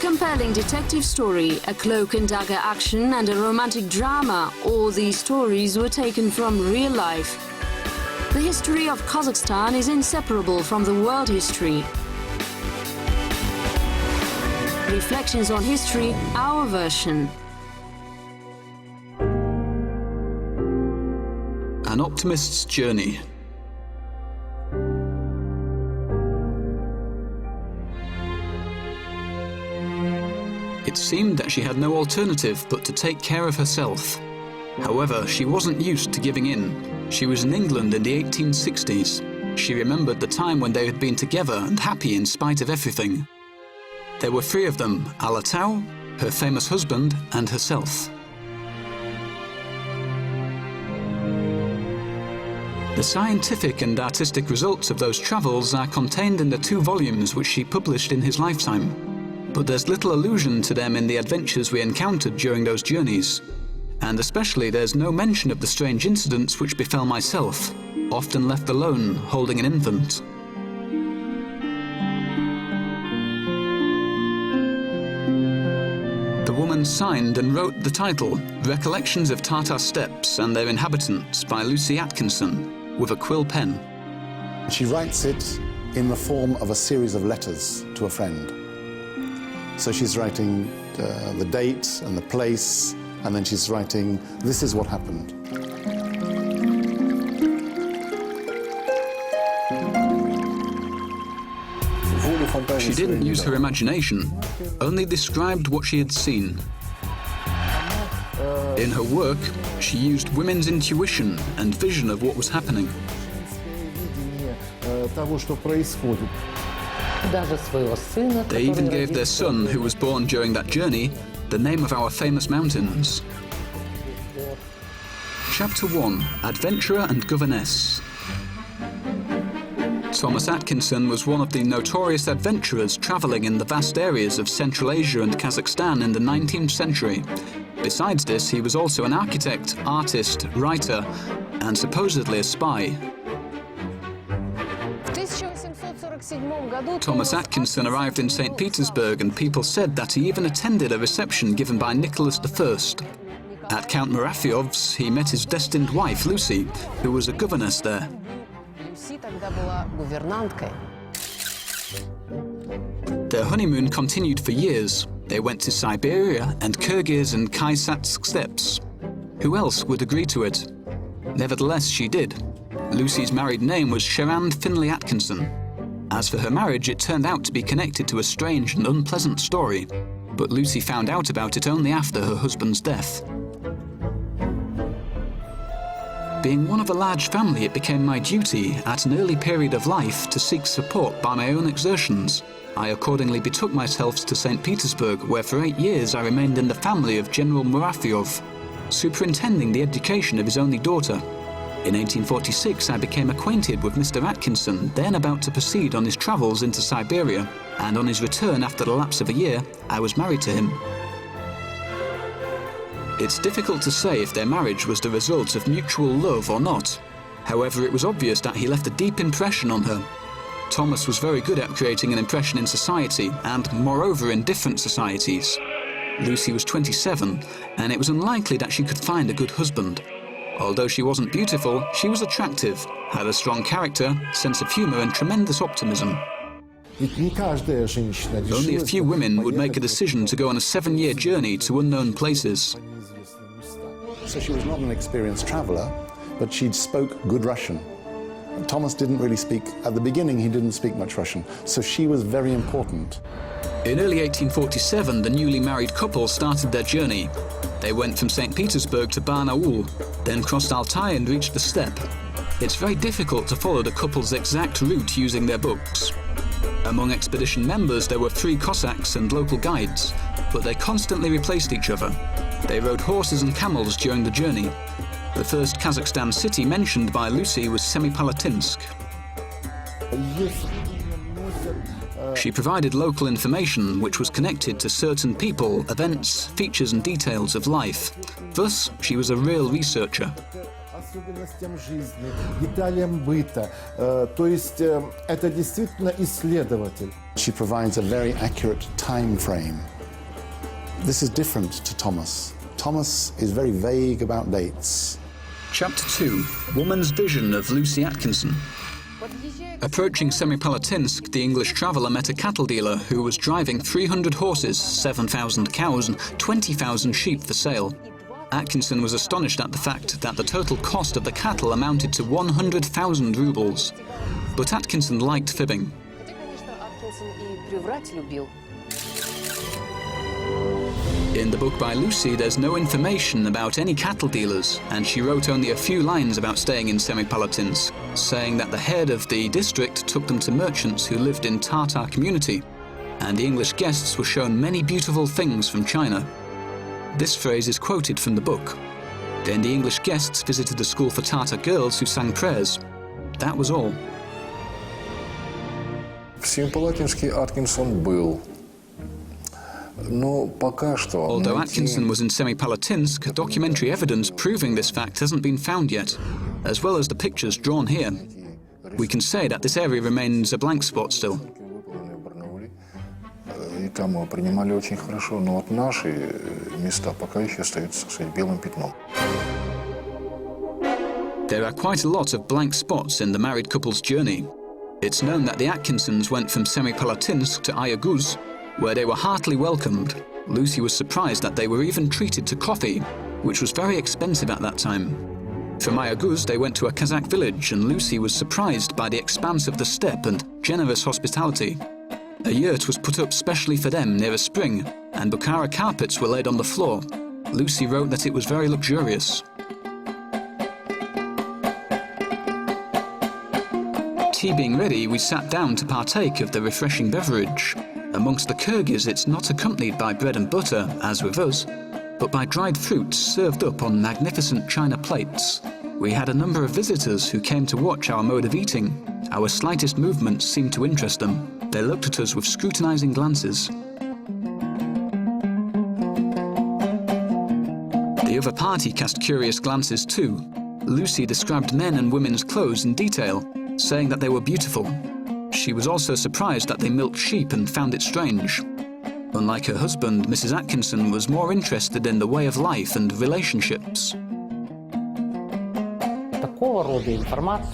compelling detective story, a cloak and dagger action, and a romantic drama, all these stories were taken from real life. The history of Kazakhstan is inseparable from the world history. Reflections on history, our version. An optimist's journey. It seemed that she had no alternative but to take care of herself. However, she wasn't used to giving in. She was in England in the 1860s. She remembered the time when they had been together and happy in spite of everything. There were three of them: Alatau, her famous husband, and herself. The scientific and artistic results of those travels are contained in the 2 volumes which she published in his lifetime. But there's little allusion to them in the adventures we encountered during those journeys. And especially there's no mention of the strange incidents which befell myself, often left alone, holding an infant. The woman signed and wrote the title, Recollections of Tartar Steppes and Their Inhabitants by Lucy Atkinson, with a quill pen. She writes it in the form of a series of letters to a friend. So she's writing the date and the place, and then she's writing, this is what happened. She didn't use her imagination, only described what she had seen. In her work, she used women's intuition and vision of what was happening. They even gave their son, who was born during that journey, the name of our famous mountains. Chapter 1, Adventurer and Governess. Thomas Atkinson was one of the notorious adventurers travelling in the vast areas of Central Asia and Kazakhstan in the 19th century. Besides this, he was also an architect, artist, writer, and supposedly a spy. Thomas Atkinson arrived in St. Petersburg, and people said that he even attended a reception given by Nicholas I. At Count Murafyov's, he met his destined wife, Lucy, who was a governess there. Their honeymoon continued for years. They went to Siberia and Kyrgyz and Kazakh steppes. Who else would agree to it? Nevertheless, she did. Lucy's married name was Sherand Finlay Atkinson. As for her marriage, it turned out to be connected to a strange and unpleasant story, but Lucy found out about it only after her husband's death. Being one of a large family, it became my duty, at an early period of life, to seek support by my own exertions. I accordingly betook myself to St. Petersburg, where for 8 years I remained in the family of General Murafyov, superintending the education of his only daughter. In 1846, I became acquainted with Mr. Atkinson, then about to proceed on his travels into Siberia, and on his return after the lapse of a year, I was married to him. It's difficult to say if their marriage was the result of mutual love or not. However, it was obvious that he left a deep impression on her. Thomas was very good at creating an impression in society, and moreover in different societies. Lucy was 27, and it was unlikely that she could find a good husband. Although she wasn't beautiful, she was attractive, had a strong character, sense of humor, and tremendous optimism. Only a few women would make a decision to go on a 7-year journey to unknown places. So she was not an experienced traveler, but she spoke good Russian. Thomas didn't really speak, at the beginning he didn't speak much Russian, so she was very important. In early 1847, the newly married couple started their journey. They went from St. Petersburg to Barnaul, then crossed Altai and reached the steppe. It's very difficult to follow the couple's exact route using their books. Among expedition members, there were 3 Cossacks and local guides, but they constantly replaced each other. They rode horses and camels during the journey. The first Kazakhstan city mentioned by Lucy was Semipalatinsk. She provided local information which was connected to certain people, events, features and details of life. Thus, she was a real researcher. особенностям жизни, деталям быта. То есть это действительно исследователь. She provides a very accurate time frame. This is different to Thomas. Thomas is very vague about dates. Chapter 2. Woman's Vision of Lucy Atkinson. Approaching Semipalatinsk, the English traveller met a cattle dealer who was driving 300 horses, 7,000 cows and 20,000 sheep for sale. Atkinson was astonished at the fact that the total cost of the cattle amounted to 100,000 rubles. But Atkinson liked fibbing. In the book by Lucy, there's no information about any cattle dealers, and she wrote only a few lines about staying in Semipalatinsk, saying that the head of the district took them to merchants who lived in Tartar community, and the English guests were shown many beautiful things from China. This phrase is quoted from the book. Then the English guests visited a school for Tartar girls who sang prayers. That was all. В Семипалатинске Аткинсон был. Although Atkinson was in Semipalatinsk, documentary evidence proving this fact hasn't been found yet, as well as the pictures drawn here. We can say that this area remains a blank spot still. И там его принимали очень хорошо, но вот наши места пока еще остаются, так сказать, белым пятном. There are quite a lot of blank spots in the married couple's journey. It's known that the Atkinsons went from Semipalatinsk to Ayaguz, where they were heartily welcomed. Lucy was surprised that they were even treated to coffee, which was very expensive at that time. From Ayaguz, they went to a Kazakh village, and Lucy was surprised by the expanse of the steppe and generous hospitality. A yurt was put up specially for them near a spring, and Bukhara carpets were laid on the floor. Lucy wrote that it was very luxurious. Tea being ready, we sat down to partake of the refreshing beverage. Amongst the Kyrgyz, it's not accompanied by bread and butter, as with us, but by dried fruits served up on magnificent china plates. We had a number of visitors who came to watch our mode of eating. Our slightest movements seemed to interest them. They looked at us with scrutinizing glances. The other party cast curious glances too. Lucy described men and women's clothes in detail, saying that they were beautiful. She was also surprised that they milked sheep and found it strange. Unlike her husband, Mrs. Atkinson was more interested in the way of life and relationships.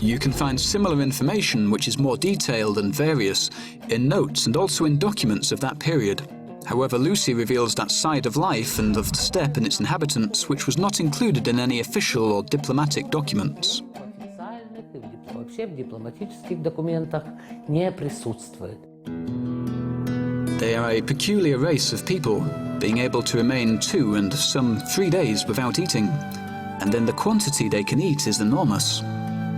You can find similar information, which is more detailed and various, in notes and also in documents of that period. However, Lucy reveals that side of life and of the steppe and its inhabitants, which was not included in any official or diplomatic documents. They are a peculiar race of people, being able to remain 2 and some 3 days without eating, and then the quantity they can eat is enormous.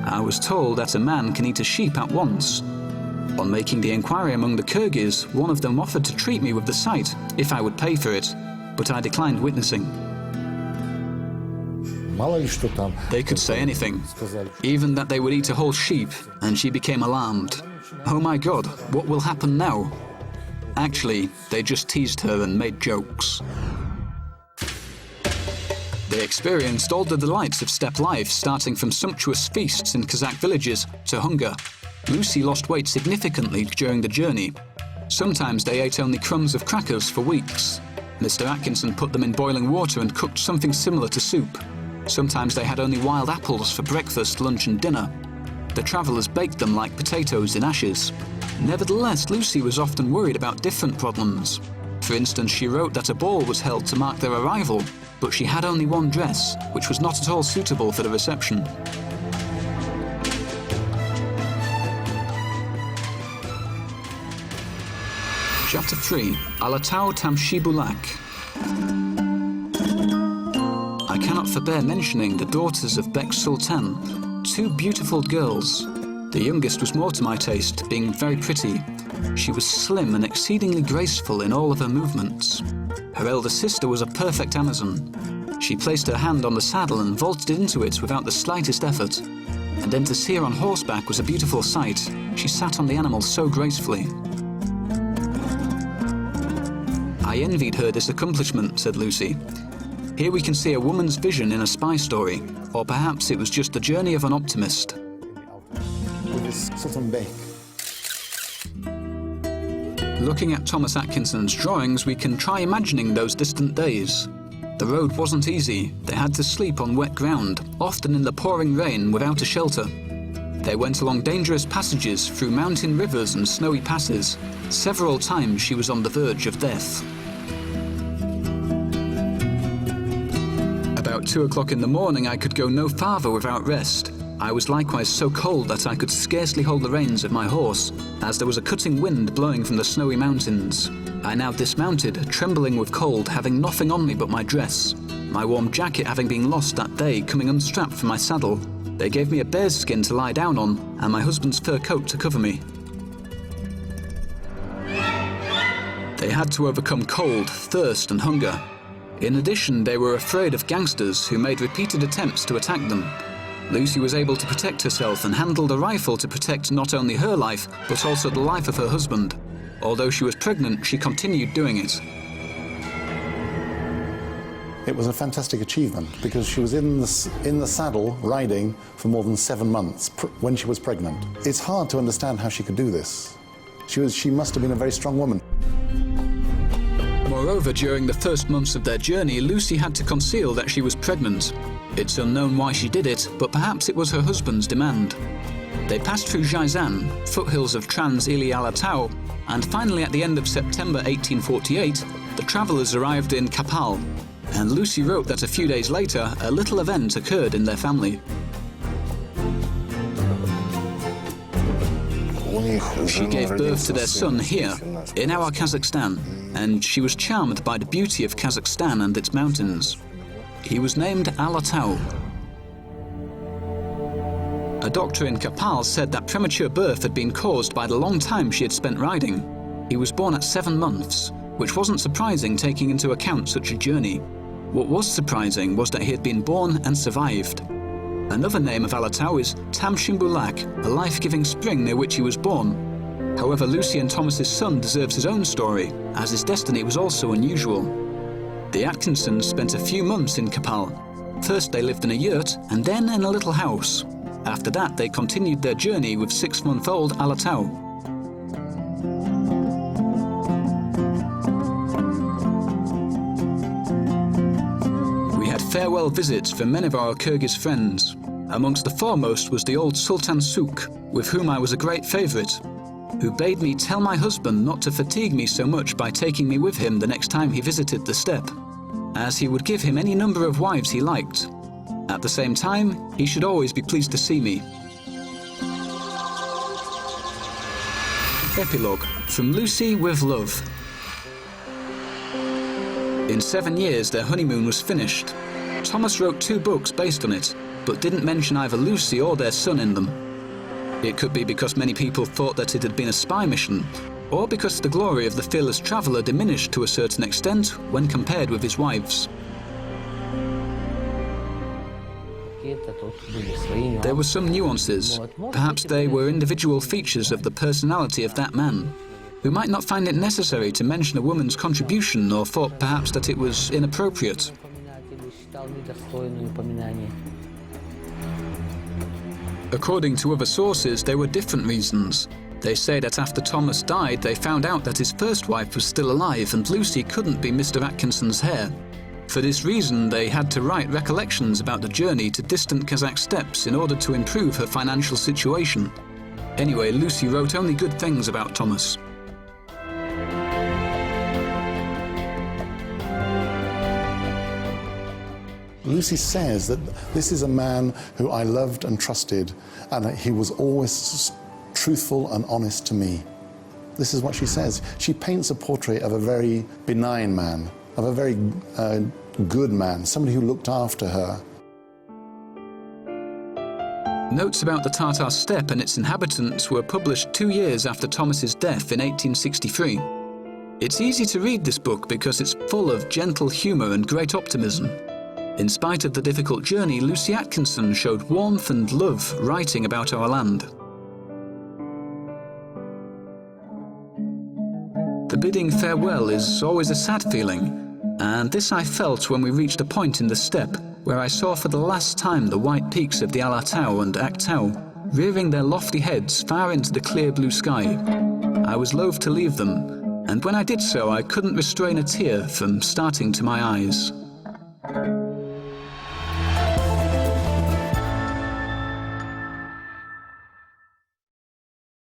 I was told that a man can eat a sheep at once. On making the inquiry among the Kyrgyz, one of them offered to treat me with the sight if I would pay for it, but I declined witnessing. They could say anything, even that they would eat a whole sheep, and she became alarmed. Oh my God, what will happen now? Actually, they just teased her and made jokes. They experienced all the delights of steppe life, starting from sumptuous feasts in Kazakh villages to hunger. Lucy lost weight significantly during the journey. Sometimes they ate only crumbs of crackers for weeks. Mr. Atkinson put them in boiling water and cooked something similar to soup. Sometimes they had only wild apples for breakfast, lunch and dinner. The travellers baked them like potatoes in ashes. Nevertheless, Lucy was often worried about different problems. For instance, she wrote that a ball was held to mark their arrival, but she had only one dress, which was not at all suitable for the reception. Chapter 3. Alatau Tamshibulak. I cannot forbear mentioning the daughters of Bek Sultan, 2 beautiful girls. The youngest was more to my taste, being very pretty. She was slim and exceedingly graceful in all of her movements. Her elder sister was a perfect Amazon. She placed her hand on the saddle and vaulted into it without the slightest effort. And then to see her on horseback was a beautiful sight. She sat on the animal so gracefully. I envied her this accomplishment, said Lucy. Here we can see a woman's vision in a spy story, or perhaps it was just the journey of an optimist. With this Sultan Bey. Looking at Thomas Atkinson's drawings, we can try imagining those distant days. The road wasn't easy. They had to sleep on wet ground, often in the pouring rain without a shelter. They went along dangerous passages through mountain rivers and snowy passes. Several times she was on the verge of death. About 2 o'clock in the morning, I could go no farther without rest. I was likewise so cold that I could scarcely hold the reins of my horse, as there was a cutting wind blowing from the snowy mountains. I now dismounted, trembling with cold, having nothing on me but my dress. My warm jacket having been lost that day, coming unstrapped from my saddle. They gave me a bear's skin to lie down on, and my husband's fur coat to cover me. They had to overcome cold, thirst and hunger. In addition, they were afraid of gangsters who made repeated attempts to attack them. Lucy was able to protect herself and handled a rifle to protect not only her life, but also the life of her husband. Although she was pregnant, she continued doing it. It was a fantastic achievement because she was in the saddle riding for more than 7 months when she was pregnant. It's hard to understand how she could do this. She must have been a very strong woman. Moreover, during the first months of their journey, Lucy had to conceal that she was pregnant. It's unknown why she did it, but perhaps it was her husband's demand. They passed through Jizan, foothills of Trans-Ili-Alatau, and finally at the end of September 1848, the travellers arrived in Kapal, and Lucy wrote that a few days later, a little event occurred in their family. She gave birth to their son here, in our Kazakhstan, and she was charmed by the beauty of Kazakhstan and its mountains. He was named Alatau. A doctor in Kapal said that premature birth had been caused by the long time she had spent riding. He was born at 7 months, which wasn't surprising taking into account such a journey. What was surprising was that he had been born and survived. Another name of Alatau is Tamshimbulak, a life-giving spring near which he was born. However, Lucy and Thomas's son deserves his own story, as his destiny was also unusual. The Atkinsons spent a few months in Kapal. First they lived in a yurt, and then in a little house. After that they continued their journey with 6-month-old Alatau. We had farewell visits from many of our Kyrgyz friends. Amongst the foremost was the old Sultan Suk, with whom I was a great favourite, who bade me tell my husband not to fatigue me so much by taking me with him the next time he visited the steppe, as he would give him any number of wives he liked. At the same time, he should always be pleased to see me. Epilogue, from Lucy with love. In 7 years, their honeymoon was finished. Thomas wrote 2 books based on it, but didn't mention either Lucy or their son in them. It could be because many people thought that it had been a spy mission, or because the glory of the fearless traveller diminished to a certain extent when compared with his wives. There were some nuances. Perhaps they were individual features of the personality of that man, who might not find it necessary to mention a woman's contribution or thought perhaps that it was inappropriate. According to other sources, there were different reasons. They say that after Thomas died, they found out that his first wife was still alive and Lucy couldn't be Mr. Atkinson's heir. For this reason, they had to write recollections about the journey to distant Kazakh steppes in order to improve her financial situation. Anyway, Lucy wrote only good things about Thomas. Lucy says that this is a man who I loved and trusted, and he was always truthful and honest to me. This is what she says. She paints a portrait of a very benign man, of a very good man, somebody who looked after her. Notes about the Tartar steppe and its inhabitants were published 2 years after Thomas's death in 1863. It's easy to read this book because it's full of gentle humour and great optimism. In spite of the difficult journey, Lucy Atkinson showed warmth and love writing about our land. The bidding farewell is always a sad feeling. And this I felt when we reached a point in the steppe where I saw for the last time the white peaks of the Alatau and Aktau, rearing their lofty heads far into the clear blue sky. I was loath to leave them, and when I did so I couldn't restrain a tear from starting to my eyes.